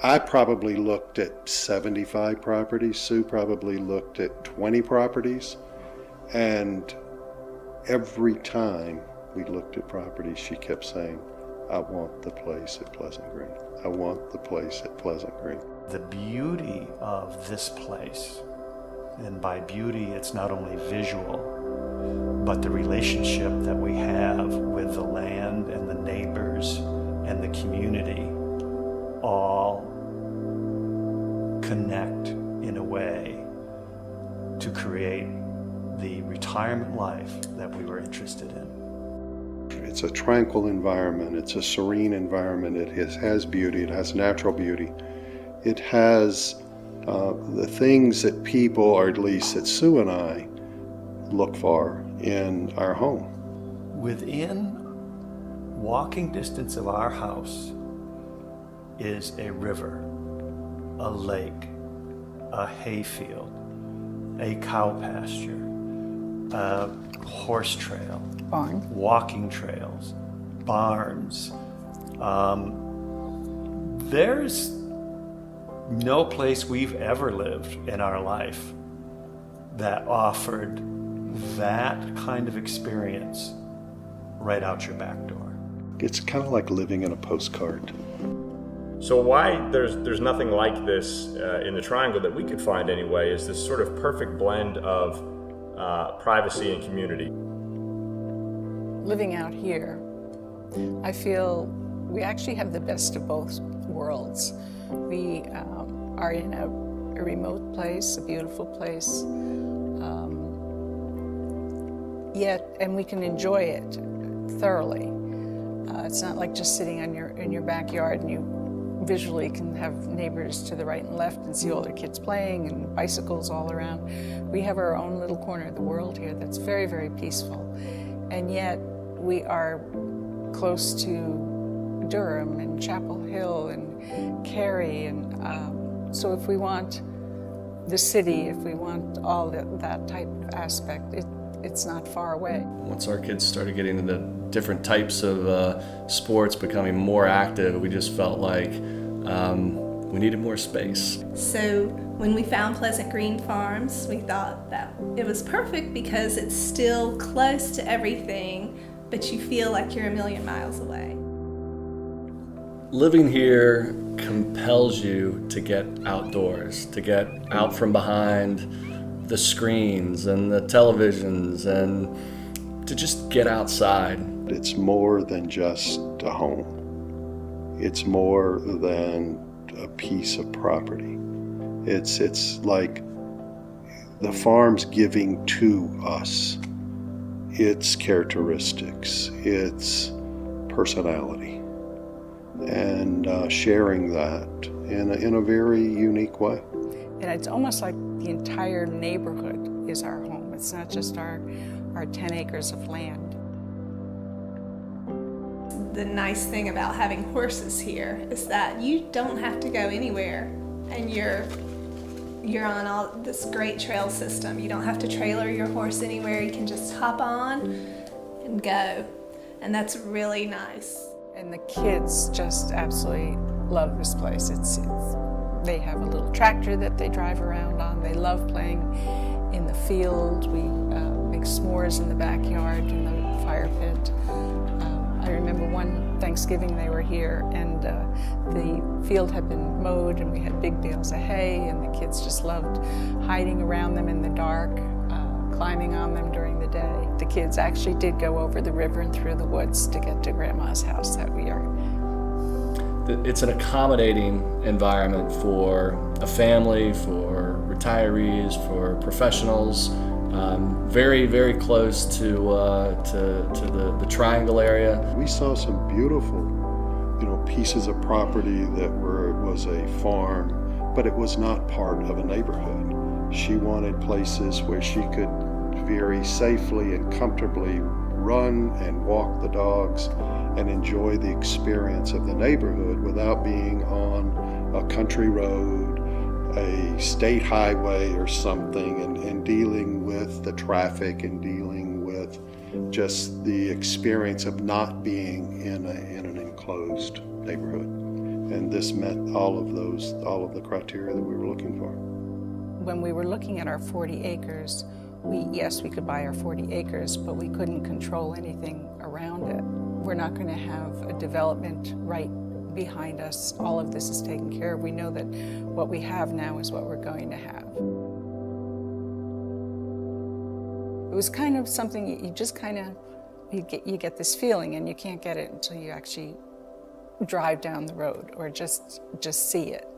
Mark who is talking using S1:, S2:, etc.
S1: I probably looked at 75 properties. Sue probably looked at 20 properties. And every time we looked at properties, she kept saying, I want the place at Pleasant Green. I want the place at Pleasant Green.
S2: The beauty of this place, and by beauty it's not only visual, but the relationship that we have with the land and the neighbors and the community all connect in a way to create the retirement life that we were interested in.
S1: It's a tranquil environment. It's a serene environment. It has beauty. It has natural beauty. It has the things that people, or at least that Sue and I, look for in our home.
S2: Within walking distance of our house is a river, a lake, a hayfield, a cow pasture, a horse trail,
S3: barn,
S2: walking trails, barns. There's no place we've ever lived in our life that offered that kind of experience right out your back door.
S1: It's kind of like living in a postcard.
S4: So why there's nothing like this in the Triangle that we could find anyway is this sort of perfect blend of privacy and community.
S3: Living out here, I feel we actually have the best of both worlds. We are in a remote place, a beautiful place, and we can enjoy it thoroughly. It's not like just sitting in your backyard and you visually can have neighbors to the right and left and see all their kids playing and bicycles all around. We have our own little corner of the world here that's very, very peaceful. And yet we are close to Durham and Chapel Hill and Cary. And so if we want the city, if we want all that type of aspect, it's not far away.
S5: Once our kids started getting into different types of sports, becoming more active, we just felt like we needed more space.
S6: So when we found Pleasant Green Farms, we thought that it was perfect because it's still close to everything, but you feel like you're a million miles away.
S5: Living here compels you to get outdoors, to get out from behind the screens and the televisions and to just get outside.
S1: It's more than just a home. It's more than a piece of property. It's like the farm's giving to us its characteristics, its personality, and sharing that in a very unique way.
S3: And it's almost like the entire neighborhood is our home. It's not just our 10 acres of land.
S6: The nice thing about having horses here is that you don't have to go anywhere, and you're on all this great trail system. You don't have to trailer your horse anywhere. You can just hop on and go, and that's really nice.
S3: And the kids just absolutely love this place. They have a little tractor that they drive around on. They love playing in the field. We make s'mores in the backyard in the fire pit. I remember one Thanksgiving they were here, and the field had been mowed, and we had big bales of hay, and the kids just loved hiding around them in the dark, climbing on them during the day. The kids actually did go over the river and through the woods to get to Grandma's house that we are.
S5: It's an accommodating environment for a family, for retirees, for professionals. Very, very close to the Triangle area.
S1: We saw some beautiful, pieces of property that was a farm, but it was not part of a neighborhood. She wanted places where she could very safely and comfortably run and walk the dogs and enjoy the experience of the neighborhood without being on a country road, a state highway or something, and dealing with the traffic and dealing with just the experience of not being in an enclosed neighborhood. And this met all of the criteria that we were looking for.
S3: When we were looking at our 40 acres, yes, we could buy our 40 acres, but we couldn't control anything around it. We're not going to have a development right behind us. All of this is taken care of. We know that what we have now is what we're going to have. It was kind of something you just kind of, you get this feeling, and you can't get it until you actually drive down the road or just see it.